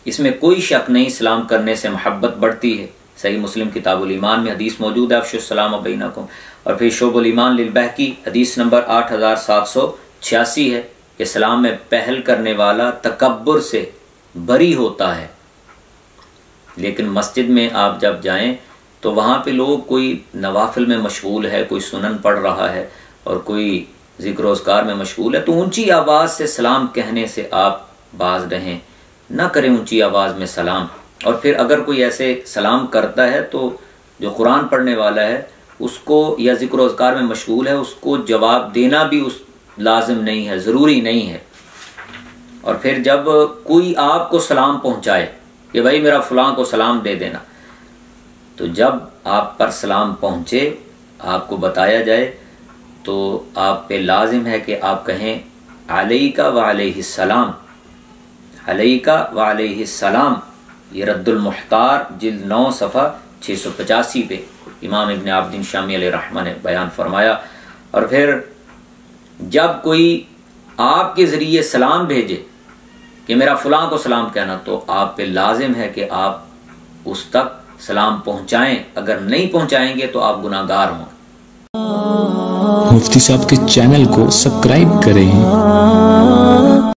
اس میں کوئی شک نہیں سلام کرنے سے محبت بڑھتی ہے۔ صحیح مسلم کتاب الایمان میں حدیث موجود ہے، افشوا السلام بینکم۔ اور پھر شعب الایمان للبہقی حدیث نمبر 8786 ہے کہ سلام میں پہل کرنے والا تکبر سے بری ہوتا ہے۔ لیکن مسجد میں آپ جب جائیں تو وہاں پہ لوگ کوئی نوافل میں مشغول ہے، کوئی سنن پڑھ رہا ہے اور کوئی ذکر و اذکار میں مشغول ہے، تو اونچی آواز سے سلام کہنے سے آپ باز رہیں، نہ کریں اونچی آواز میں سلام۔ اور پھر اگر کوئی ایسے سلام کرتا ہے تو جو قرآن پڑھنے والا ہے اس کو یا ذکر و اذکار میں مشغول ہے اس کو جواب دینا بھی اس لازم نہیں ہے، ضروری نہیں ہے۔ اور پھر جب کوئی آپ کو سلام پہنچائے کہ بھائی میرا فلاں کو سلام دے دینا، تو جب آپ پر سلام پہنچے آپ کو بتایا جائے تو آپ پہ لازم ہے کہ آپ کہیں علیکہ وعلیہ السلام، علیکہ وعلیہ السلام۔ یہ رد المحتار جلد 9 صفحہ 685 پہ امام ابن عابدین شامی علیہ رحمہ نے بیان فرمایا۔ اور پھر جب کوئی آپ کے ذریعے سلام بھیجے کہ میرا فلاں کو سلام کہنا، تو آپ پہ لازم ہے کہ آپ اس تک سلام پہنچائیں، اگر نہیں پہنچائیں گے تو آپ گناہ گار ہوں۔ مفتی صاحب کے چینل کو سبسکرائب کریں۔